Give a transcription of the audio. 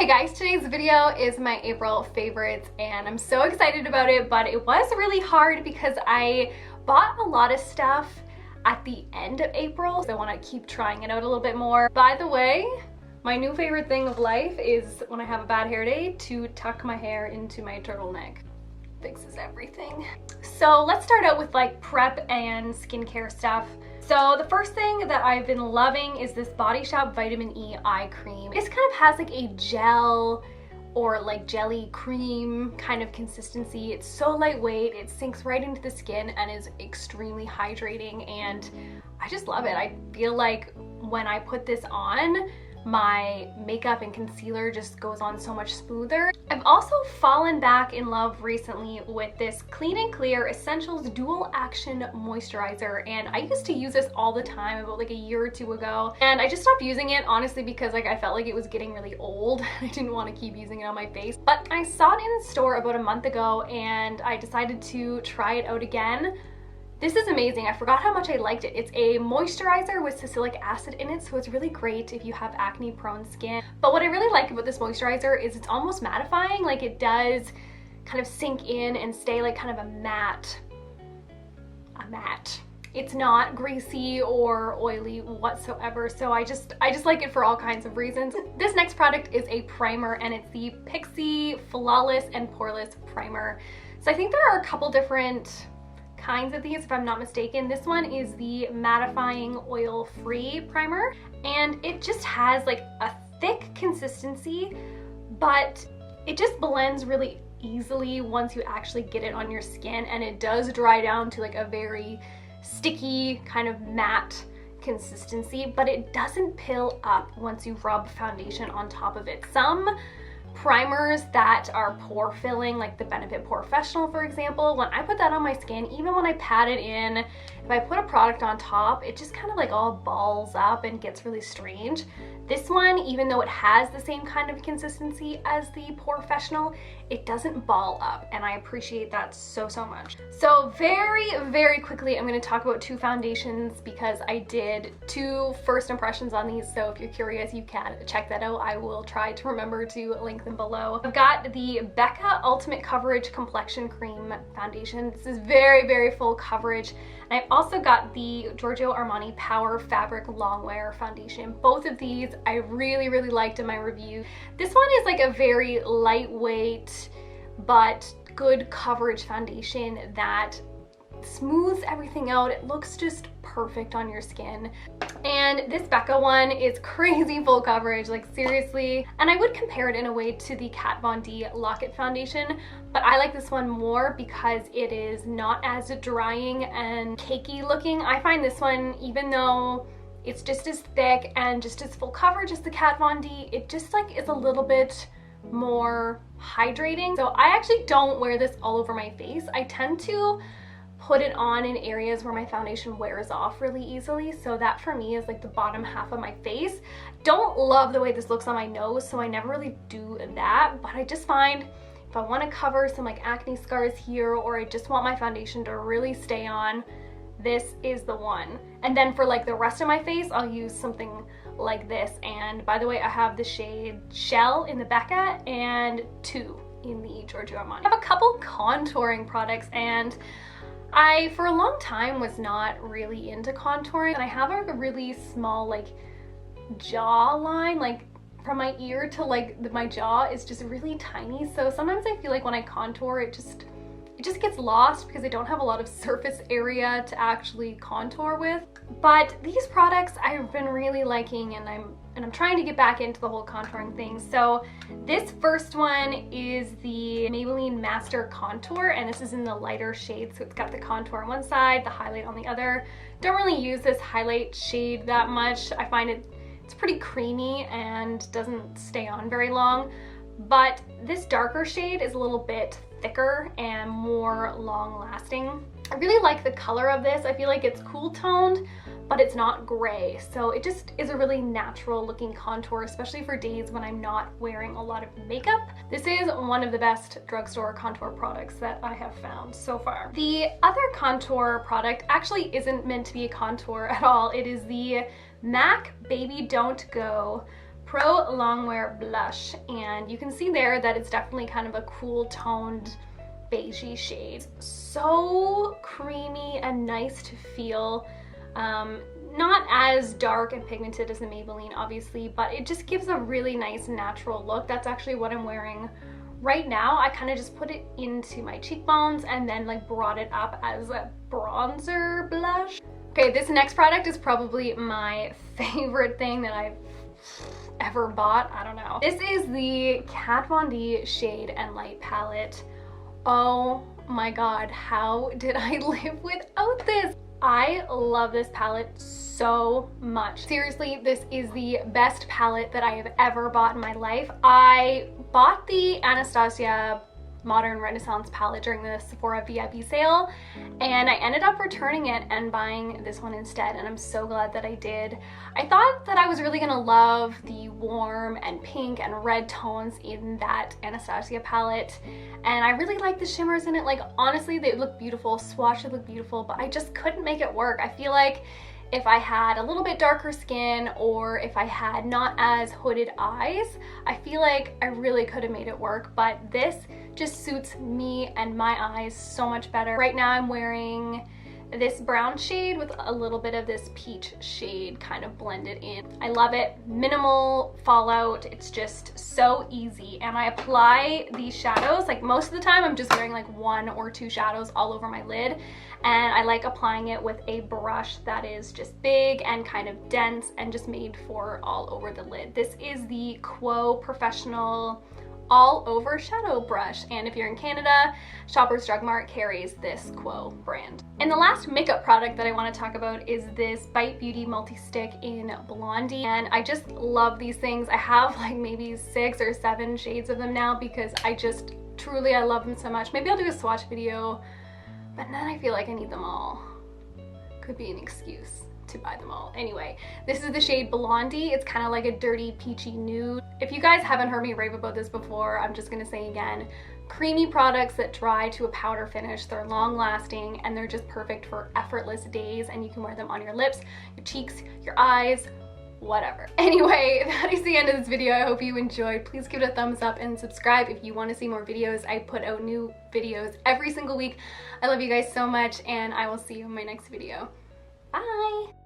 Hey guys, today's video is my April favorites and I'm so excited about it, but it was really hard because I bought a lot of stuff at the end of April, so I want to keep trying it out a little bit more. By the way, my new favorite thing of life is when I have a bad hair day to tuck my hair into my turtleneck. Fixes everything. So let's start out with like prep and skincare stuff. So the first thing that I've been loving is this Body Shop Vitamin E Eye Cream. This kind of has like a gel or like jelly cream kind of consistency. It's so lightweight, it sinks right into the skin and is extremely hydrating, and I just love it. I feel like when I put this on, my makeup and concealer just goes on so much smoother. I've also fallen back in love recently with this Clean and Clear Essentials Dual Action Moisturizer, and I used to use this all the time about like a year or two ago, and I just stopped using it honestly because like I felt like it was getting really old. I didn't want to keep using it on my face, but I saw it in the store about a month ago and I decided to try it out again. This is amazing. I forgot how much I liked it. It's a moisturizer with salicylic acid in it, so it's really great if you have acne prone skin. But what I really like about this moisturizer is it's almost mattifying. Like it does kind of sink in and stay like kind of a matte. It's not greasy or oily whatsoever, so I just like it for all kinds of reasons. This next product is a primer and it's the Pixi Flawless and Poreless Primer. So I think there are a couple different kinds of these if I'm not mistaken. This one is the mattifying oil-free primer, and it just has like a thick consistency, but it just blends really easily once you actually get it on your skin, and it does dry down to like a very sticky kind of matte consistency, but it doesn't pill up once you rub foundation on top of it. Some primers that are pore filling, like the Benefit Professional for example, when I put that on my skin, even when I pat it in, if I put a product on top, it just kind of like all balls up and gets really strange. This one, even though it has the same kind of consistency as the Professional, it doesn't ball up, and I appreciate that so much. So very quickly, I'm going to talk about two foundations because I did two first impressions on these, so if you're curious, you can check that out. I will try to remember to link them below. I've got the Becca Ultimate Coverage Complexion Cream Foundation. This is very full coverage. And I've also got the Giorgio Armani Power Fabric Longwear Foundation. Both of these I really liked in my review. This one is like a very lightweight but good coverage foundation that smooths everything out. It looks just perfect on your skin. And this Becca one is crazy full coverage, like seriously. And I would compare it in a way to the Kat Von D Lock-It foundation, but I like this one more because it is not as drying and cakey looking. I find this one, even though it's just as thick and just as full coverage as the Kat Von D, it just like is a little bit more hydrating. So I actually don't wear this all over my face. I tend to put it on in areas where my foundation wears off really easily, so that for me is like the bottom half of my face. Don't love the way this looks on my nose, so I never really do that, but I just find if I want to cover some like acne scars here, or I just want my foundation to really stay on, this is the one. And then for like the rest of my face, I'll use something like this. And by the way, I have the shade Shell in the Becca and 2 in the Giorgio Armani. I have a couple contouring products, and I, for a long time, was not really into contouring, and I have a really small like jawline, like from my ear to like my jaw is just really tiny, so sometimes I feel like when I contour it just gets lost because I don't have a lot of surface area to actually contour with. But these products I've been really liking, and I'm trying to get back into the whole contouring thing. So this first one is the Maybelline Master Contour, and this is in the lighter shade, so it's got the contour on one side, the highlight on the other. Don't really use this highlight shade that much. I find it's pretty creamy and doesn't stay on very long, but this darker shade is a little bit thicker and more long lasting. I really like the color of this. I feel like it's cool toned, but it's not gray, so it just is a really natural looking contour, especially for days when I'm not wearing a lot of makeup. This is one of the best drugstore contour products that I have found so far. The other contour product actually isn't meant to be a contour at all. It is the MAC Baby Don't Go Pro Longwear Blush, and you can see there that it's definitely kind of a cool toned beigey shade. So creamy and nice to feel. Not as dark and pigmented as the Maybelline, obviously, but it just gives a really nice natural look. That's actually what I'm wearing right now. I kind of just put it into my cheekbones and then like brought it up as a bronzer blush. Okay, this next product is probably my favorite thing that I've ever bought. I don't know. This is the Kat Von D Shade and Light palette. Oh my god, how did I live without this? I love this palette so much. Seriously, this is the best palette that I have ever bought in my life. I bought the Anastasia Modern Renaissance palette during the Sephora VIP sale, and I ended up returning it and buying this one instead, and I'm so glad that I did. I thought that I was really gonna love the warm and pink and red tones in that Anastasia palette, and I really like the shimmers in it. Like, honestly, they look beautiful, swatches look beautiful, but I just couldn't make it work. I feel like if I had a little bit darker skin, or if I had not as hooded eyes, I feel like I really could have made it work, but this just suits me and my eyes so much better. Right now I'm wearing this brown shade with a little bit of this peach shade kind of blended in. I love it. Minimal fallout. It's just so easy. And I apply these shadows, like most of the time I'm just wearing like 1 or 2 shadows all over my lid. And I like applying it with a brush that is just big and kind of dense and just made for all over the lid. This is the Quo Professional all over shadow brush, and if you're in Canada, Shoppers Drug Mart carries this Quo brand. And the last makeup product that I want to talk about is this Bite Beauty multi-stick in Blondie, and I just love these things. I have like maybe 6 or 7 shades of them now because I just truly, I love them so much. Maybe I'll do a swatch video, but then I feel like I need them all. Could be an excuse to buy them all. Anyway, this is the shade Blondie. It's kind of like a dirty peachy nude. If you guys haven't heard me rave about this before, I'm just gonna say again, creamy products that dry to a powder finish. They're long lasting and they're just perfect for effortless days, and you can wear them on your lips, your cheeks, your eyes, whatever. Anyway, that is the end of this video. I hope you enjoyed. Please give it a thumbs up and subscribe if you want to see more videos. I put out new videos every single week. I love you guys so much, and I will see you in my next video. Bye!